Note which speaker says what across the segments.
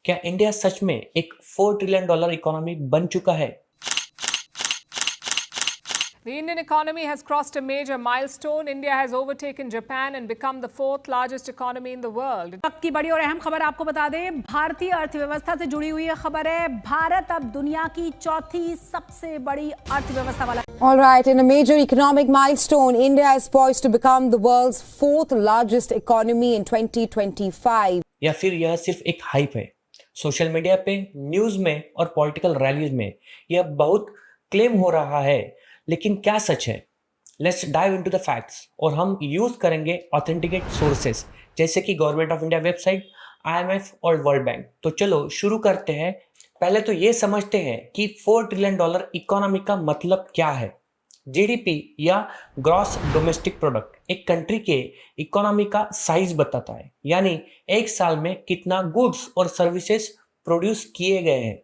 Speaker 1: क्या इंडिया सच में एक $4 ट्रिलियन इकोनॉमी बन चुका है?
Speaker 2: The Indian economy has crossed a major milestone. India has overtaken Japan and become the fourth largest economy in the world.
Speaker 3: वक्त की बड़ी और अहम खबर आपको बता दें, भारतीय अर्थव्यवस्था से जुड़ी हुई खबर है। भारत अब दुनिया की चौथी सबसे बड़ी अर्थव्यवस्था वाला।
Speaker 4: All right, in a major economic milestone, India is poised to become the world's fourth largest economy in 2025.
Speaker 1: या फिर यह सिर्फ एक हाइप है? सोशल मीडिया पे, न्यूज में और पॉलिटिकल रैलीज में यह बहुत क्लेम हो रहा है, लेकिन क्या सच है? Let's dive into the facts और हम यूज करेंगे ऑथेंटिकेट सोर्सेस जैसे कि government of India website, IMF और वर्ल्ड बैंक। तो चलो शुरू करते हैं। पहले तो ये समझते हैं कि $4 ट्रिलियन इकोनॉमी का मतलब क्या है। GDP या ग्रॉस डोमेस्टिक प्रोडक्ट एक कंट्री के इकोनॉमी का साइज बताता है, यानी एक साल में कितना गुड्स और सर्विसेज प्रोड्यूस किए गए हैं।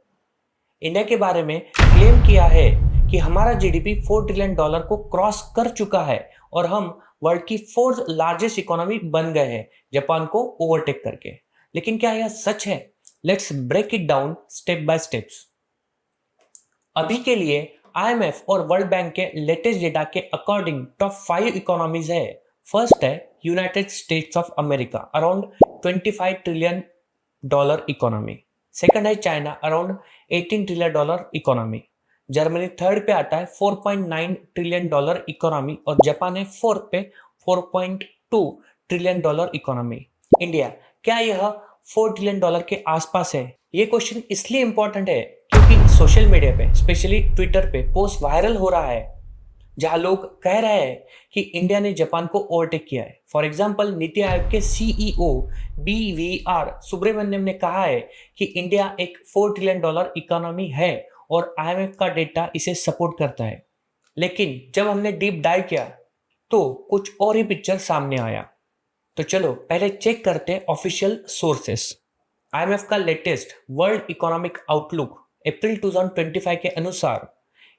Speaker 1: इंडिया के बारे में क्लेम किया है कि हमारा GDP $4 ट्रिलियन को क्रॉस कर चुका है और हम वर्ल्ड की फोर्थ लार्जेस्ट इकोनॉमी बन गए हैं, जापान को ओवरटेक करके। लेकिन क्या यह सच है? Let's break it down step by steps. अभी के लिए IMF और वर्ल्ड बैंक के लेटेस्ट डेटा के अकॉर्डिंग टॉप 5 इकोनॉमीज है। फर्स्ट है United States of America, around $25 trillion economy. Second है China, around $18 trillion economy. Germany third पे आता है, $4.9 ट्रिलियन इकोनॉमी। और जापान है फोर्थ पे, $4.2 ट्रिलियन इकोनॉमी। इंडिया क्या यह $4 ट्रिलियन के आसपास है? ये क्वेश्चन इसलिए इंपॉर्टेंट है क्योंकि सोशल मीडिया पे, स्पेशली ट्विटर पे पोस्ट वायरल हो रहा है जहां लोग कह रहे हैं कि इंडिया ने जापान को ओवरटेक किया है। फॉर एग्जांपल, नीति आयोग के CEO BVR सुब्रमण्यम ने कहा है कि इंडिया एक $4 ट्रिलियन इकोनॉमी है और IMF का डेटा इसे सपोर्ट करता है। लेकिन जब हमने डीप डाइव किया तो कुछ और ही पिक्चर सामने आया। तो चलो पहले चेक करते हैं ऑफिशियल सोर्सेस। IMF का लेटेस्ट वर्ल्ड इकोनॉमिक आउटलुक अप्रैल 2025 के अनुसार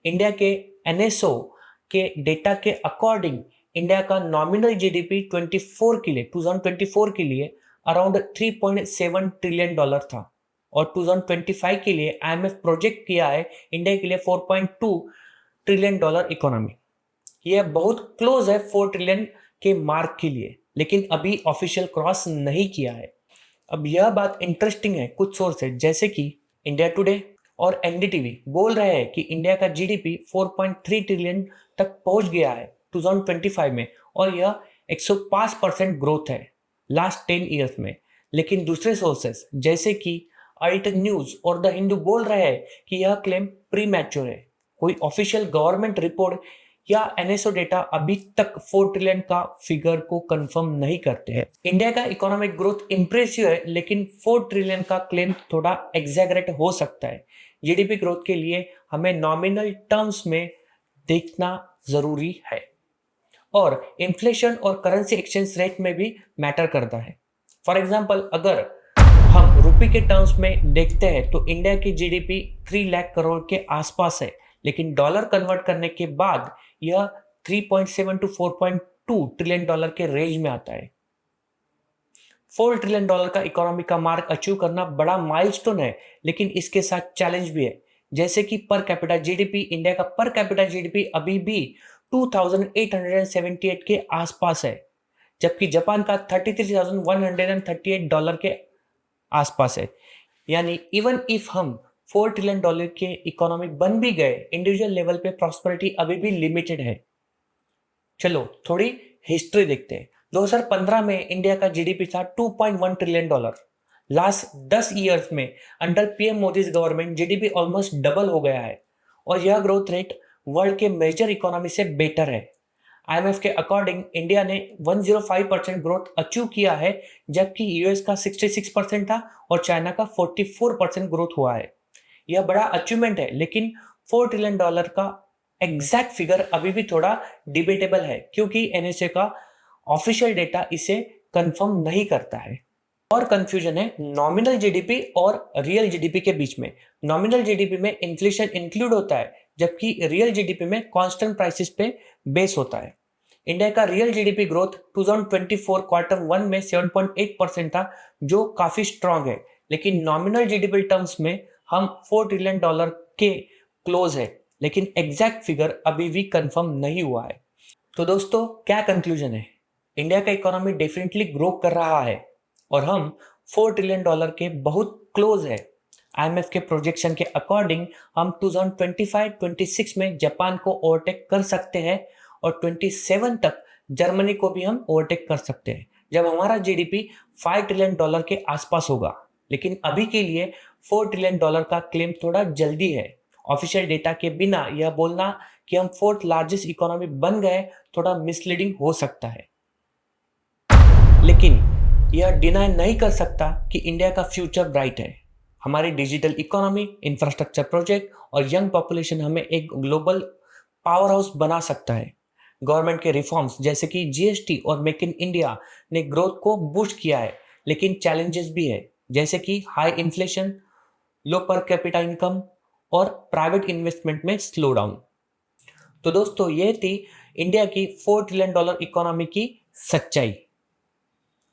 Speaker 1: इंडिया के NSO के डेटा के अकॉर्डिंग इंडिया का नॉमिनल GDP 2024 के लिए अराउंड $3.7 ट्रिलियन था और 2025 के लिए IMF प्रोजेक्ट किया है इंडिया के लिए $4.2 ट्रिलियन इकोनॉमी। यह बहुत क्लोज है 4 ट्रिलियन के मार्क के लिए, लेकिन अभी ऑफिशियल क्रॉस नहीं किया है। अब यह बात इंटरेस्टिंग है, कुछ सोर्सेज जैसे कि इंडिया टुडे और NDTV बोल रहे हैं कि इंडिया का GDP 4.3 ट्रिलियन तक पहुंच गया है 2025 में और यह 105% ग्रोथ है लास्ट 10 ईयर्स में। लेकिन दूसरे सोर्सेस जैसे कि अल्ट न्यूज और द हिंदू बोल रहे हैं कि यह क्लेम प्री मैच्योर है। कोई ऑफिशियल गवर्नमेंट रिपोर्ट या NSO डेटा अभी तक 4 ट्रिलियन का फिगर को कंफर्म नहीं करते हैं। इंडिया का इकोनॉमिक ग्रोथ इंप्रेसिव है, लेकिन 4 ट्रिलियन का क्लेम थोड़ा एग्जैगरेट हो सकता है। GDP ग्रोथ के लिए हमें नॉमिनल टर्म्स में देखना जरूरी है और इन्फ्लेशन और करेंसी एक्सचेंज रेट में भी मैटर करता है। फॉर एग्जाम्पल, अगर हम रुपये के टर्म्स में देखते हैं तो इंडिया की GDP 3 लाख करोड़ के आसपास है, लेकिन डॉलर कन्वर्ट करने के बाद यह 3.7 to 4.2 ट्रिलियन के रेंज में आता है। $4 ट्रिलियन का इकोनॉमी का मार्क अचीव करना बड़ा माइलस्टोन है, लेकिन इसके साथ चैलेंज भी है, जैसे कि पर कैपिटा GDP। इंडिया का पर कैपिटा GDP अभी भी 2,878 के आसपास है, जबकि जापान का $33,138 के आसपास है। यानी इवन इफ हम $4 ट्रिलियन के इकोनॉमी बन भी गए, इंडिविजुअल लेवल पे प्रॉस्पेरिटी अभी भी लिमिटेड है। चलो थोड़ी हिस्ट्री देखते हैं। 2015 में इंडिया का GDP था $2.1 ट्रिलियन। लास्ट 10 ईयर्स में under PM Modi's government GDP almost double हो गया है और यह ग्रोथ रेट वर्ल्ड के मेजर इकोनॉमी से बेटर है। IMF के अकॉर्डिंग इंडिया ने 105% ग्रोथ अचीव किया है, जबकि US का 66% था और चाइना का 44% ग्रोथ हुआ है। यह बड़ा अचीवमेंट है, लेकिन $4 ट्रिलियन का एग्जैक्ट फिगर अभी भी थोड़ा डिबेटेबल है क्योंकि NSA का ऑफिशियल डेटा इसे कंफर्म नहीं करता है। और कंफ्यूजन है नॉमिनल GDP और रियल GDP के बीच में। नॉमिनल GDP में इन्फ्लेशन इंक्लूड होता है, जबकि रियल GDP में कांस्टेंट प्राइसेस पे बेस होता है। इंडिया का रियल GDP ग्रोथ 2024 क्वार्टर 1 में 7.8% था, जो काफी स्ट्रांग है, लेकिन नॉमिनल जीडीपी टर्म्स में हम $4 ट्रिलियन के क्लोज है, लेकिन एग्जैक्ट फिगर अभी भी कंफर्म नहीं हुआ है। तो दोस्तों, क्या कंक्लूजन है? इंडिया का इकोनॉमी डेफिनेटली ग्रो कर रहा है और हम $4 ट्रिलियन के बहुत क्लोज है। IMF के प्रोजेक्शन के अकॉर्डिंग हम 2025-26 में जापान को ओवरटेक कर सकते हैं और 27 तक जर्मनी को भी हम ओवरटेक कर सकते हैं, जब हमारा जीडीपी $5 ट्रिलियन के आसपास होगा। लेकिन अभी के लिए $4 ट्रिलियन का क्लेम थोड़ा जल्दी है। ऑफिशियल डेटा के बिना यह बोलना कि हम 4th लार्जेस्ट इकोनॉमी बन गए थोड़ा मिसलीडिंग हो सकता है। लेकिन यह डिनाई नहीं कर सकता कि इंडिया का फ्यूचर ब्राइट है। हमारी डिजिटल इकोनॉमी, इंफ्रास्ट्रक्चर प्रोजेक्ट और यंग पॉपुलेशन हमें एक ग्लोबल पावर हाउस बना सकता है। गवर्नमेंट के रिफॉर्म्स जैसे कि जीएसटी और मेक इन इंडिया ने ग्रोथ को बूस्ट किया है, लेकिन चैलेंजेस भी है, जैसे कि हाई इन्फ्लेशन, लो पर कैपिटा इनकम और प्राइवेट इन्वेस्टमेंट में स्लो डाउन। तो दोस्तों, ये थी इंडिया की $4 ट्रिलियन इकोनॉमी की सच्चाई।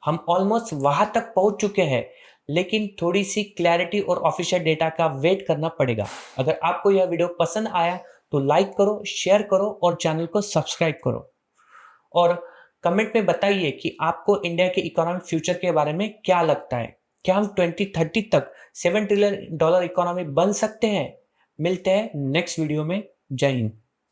Speaker 1: हम ऑलमोस्ट वहां तक पहुंच चुके हैं, लेकिन थोड़ी सी क्लैरिटी और ऑफिशियल डेटा का वेट करना पड़ेगा। अगर आपको यह वीडियो पसंद आया तो लाइक करो, शेयर करो और चैनल को सब्सक्राइब करो। और कमेंट में बताइए कि आपको इंडिया के इकोनॉमिक फ्यूचर के बारे में क्या लगता है। क्या हम 2030 तक $7 ट्रिलियन इकोनॉमी बन सकते हैं? मिलते हैं नेक्स्ट वीडियो में। जय हिंद।